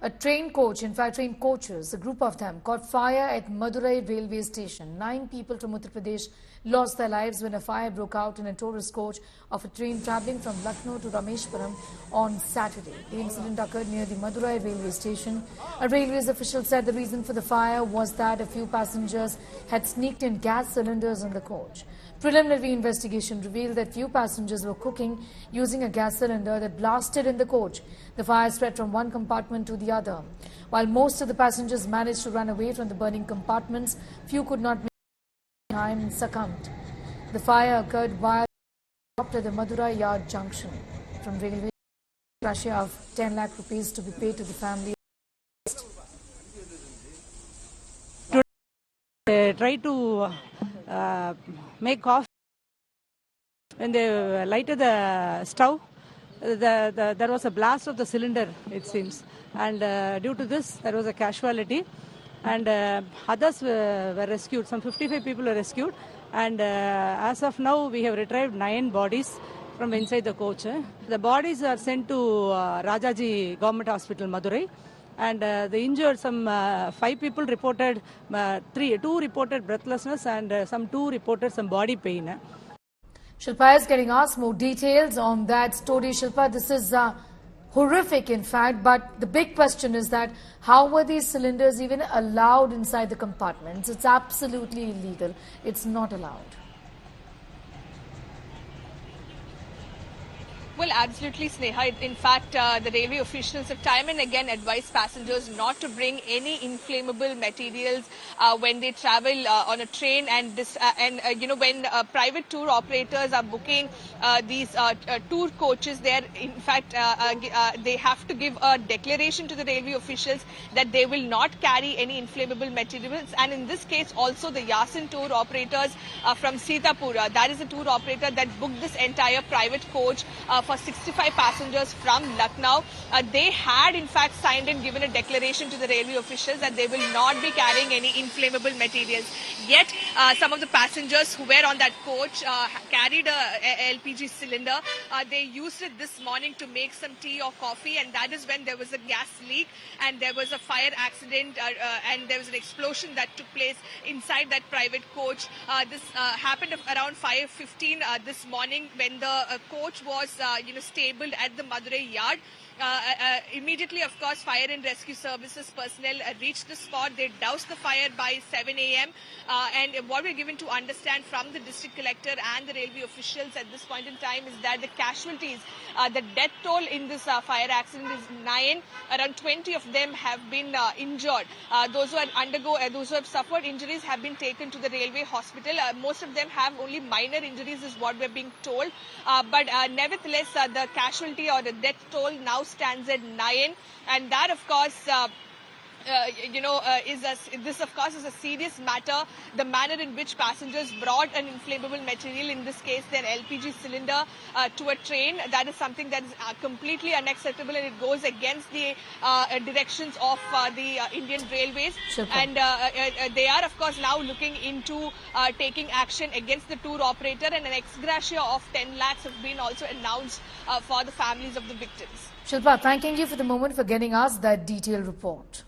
A train coach, in fact train coaches, a group of them, caught fire at Madurai railway station. 9 people from Uttar Pradesh lost their lives when a fire broke out in a tourist coach of a train travelling from Lucknow to Rameshwaram on Saturday. The incident occurred near the Madurai railway station. A railways official said the reason for the fire was that a few passengers had sneaked in gas cylinders in the coach. Preliminary investigation revealed that few passengers were cooking using a gas cylinder that blasted in the coach. The fire spread from one compartment to the other. While most of the passengers managed to run away from the burning compartments, few could not make time and succumbed. The fire occurred while at the Madurai Yard junction. From railway, gratia of 10 lakh rupees to be paid to the family. They try to make coffee. When they lighted the stove, there was a blast of the cylinder, it seems. And due to this, there was a casualty. And others were rescued. Some 55 people were rescued. And as of now, we have retrieved 9 bodies from inside the coach. The bodies are sent to Rajaji Government Hospital, Madurai. And the injured, some 5 people reported, 2 reported breathlessness and some 2 reported some body pain. Shilpa is getting asked more details on that story. Shilpa, this is horrific in fact, but the big question is that how were these cylinders even allowed inside the compartments? It's absolutely illegal. It's not allowed. Well, absolutely, Sneha. In fact, the railway officials have time and again advised passengers not to bring any inflammable materials when they travel on a train. And when private tour operators are booking these tour coaches, in fact, they have to give a declaration to the railway officials that they will not carry any inflammable materials. And in this case, also the Yasin tour operators from Sitapur, that is a tour operator that booked this entire private coach for 65 passengers from Lucknow. They had in fact signed and given a declaration to the railway officials that they will not be carrying any inflammable materials. Yet some of the passengers who were on that coach carried a LPG cylinder. They used it this morning to make some tea or coffee, and that is when there was a gas leak and there was a fire accident and there was an explosion that took place inside that private coach. This happened around 5:15 this morning when the coach was stabled at the Madurai Yard. Immediately, of course, fire and rescue services personnel reached the spot. They doused the fire by 7 a.m. And what we're given to understand from the district collector and the railway officials at this point in time is that the casualties, the death toll in this fire accident is 9. Around 20 of them have been injured. Those who have suffered injuries have been taken to the railway hospital. Most of them have only minor injuries, is what we're being told. But nevertheless, the casualty or the death toll now stands at 9, and that, of course, this of course is a serious matter. The manner in which passengers brought an inflammable material, in this case their LPG cylinder, to a train, that is something that is completely unacceptable, and it goes against the directions of the Indian Railways. Sure. And they are of course now looking into taking action against the tour operator, and an ex gratia of 10 lakhs have been also announced for the families of the victims. Shilpa, thanking you for the moment for getting us that detailed report.